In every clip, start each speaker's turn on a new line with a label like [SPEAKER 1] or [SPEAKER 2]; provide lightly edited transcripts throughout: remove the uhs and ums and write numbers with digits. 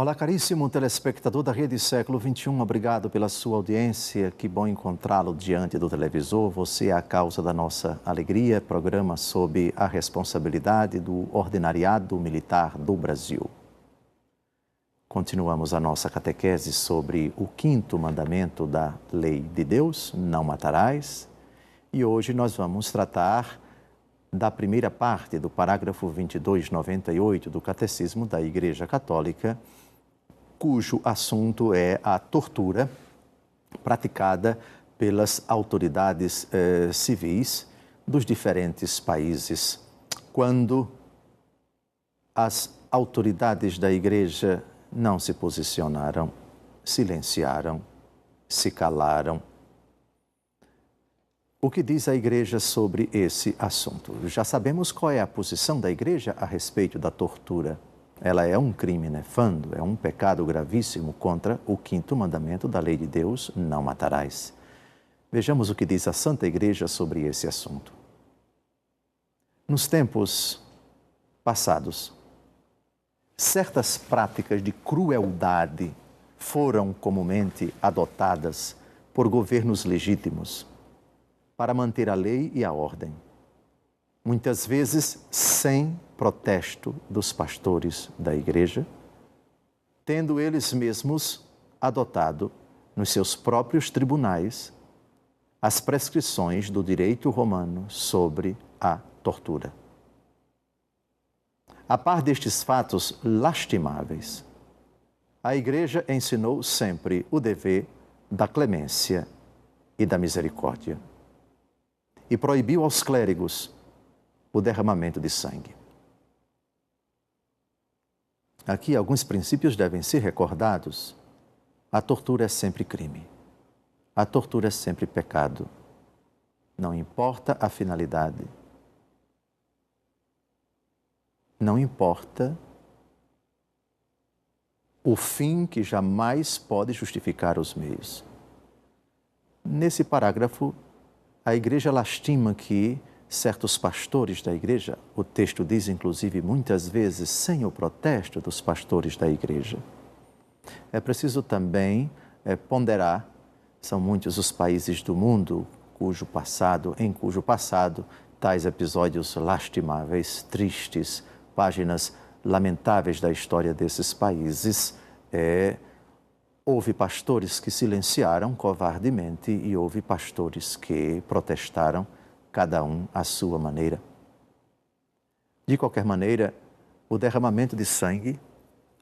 [SPEAKER 1] Olá, caríssimo telespectador da Rede Século XXI, obrigado pela sua audiência, que bom encontrá-lo diante do televisor. Você é a causa da nossa alegria, programa sob a responsabilidade do Ordinariado Militar do Brasil. Continuamos a nossa catequese sobre o quinto mandamento da Lei de Deus, não matarás, e hoje nós vamos tratar da primeira parte do parágrafo 2298 do Catecismo da Igreja Católica, cujo assunto é a tortura praticada pelas autoridades civis dos diferentes países, quando as autoridades da Igreja não se posicionaram, silenciaram, se calaram. O que diz a Igreja sobre esse assunto? Já sabemos qual é a posição da Igreja a respeito da tortura. Ela é um crime nefando, é um pecado gravíssimo contra o quinto mandamento da Lei de Deus, não matarás. Vejamos o que diz a Santa Igreja sobre esse assunto. Nos tempos passados, certas práticas de crueldade foram comumente adotadas por governos legítimos para manter a lei e a ordem, muitas vezes sem protesto dos pastores da Igreja, tendo eles mesmos adotado nos seus próprios tribunais as prescrições do direito romano sobre a tortura. A par destes fatos lastimáveis, a Igreja ensinou sempre o dever da clemência e da misericórdia e proibiu aos clérigos o derramamento de sangue. Aqui alguns princípios devem ser recordados. A tortura é sempre crime. A tortura é sempre pecado. Não importa a finalidade. Não importa o fim, que jamais pode justificar os meios. Nesse parágrafo, a Igreja lastima que certos pastores da Igreja, o texto diz inclusive muitas vezes sem o protesto dos pastores da Igreja. É preciso também ponderar, são muitos os países do mundo em cujo passado tais episódios lastimáveis, tristes, páginas lamentáveis da história desses países, houve pastores que silenciaram covardemente e houve pastores que protestaram, cada um à sua maneira. De qualquer maneira, o derramamento de sangue,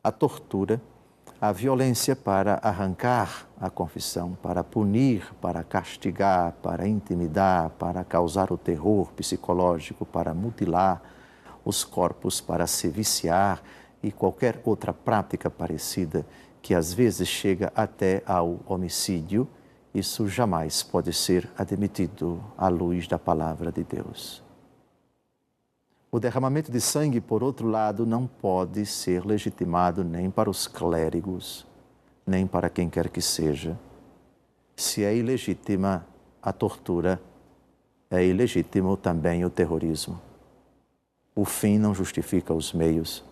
[SPEAKER 1] a tortura, a violência para arrancar a confissão, para punir, para castigar, para intimidar, para causar o terror psicológico, para mutilar os corpos, para se viciar e qualquer outra prática parecida que às vezes chega até ao homicídio, isso jamais pode ser admitido à luz da palavra de Deus. O derramamento de sangue, por outro lado, não pode ser legitimado nem para os clérigos, nem para quem quer que seja. Se é ilegítima a tortura, é ilegítimo também o terrorismo. O fim não justifica os meios.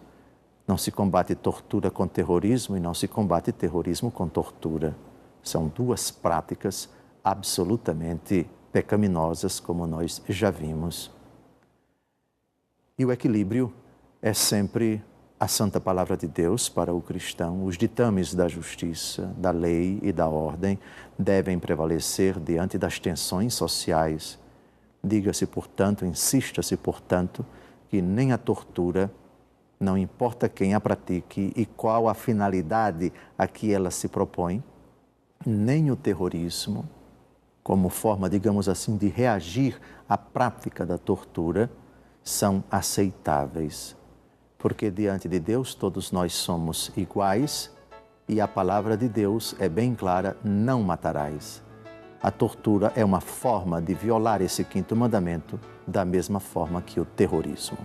[SPEAKER 1] Não se combate tortura com terrorismo e não se combate terrorismo com tortura. São duas práticas absolutamente pecaminosas, como nós já vimos. E o equilíbrio é sempre a santa palavra de Deus para o cristão. Os ditames da justiça, da lei e da ordem devem prevalecer diante das tensões sociais. Diga-se, portanto, insista-se, portanto, que nem a tortura, não importa quem a pratique e qual a finalidade a que ela se propõe, nem o terrorismo, como forma, digamos assim, de reagir à prática da tortura, são aceitáveis. Porque diante de Deus todos nós somos iguais e a palavra de Deus é bem clara, não matarás. A tortura é uma forma de violar esse quinto mandamento da mesma forma que o terrorismo.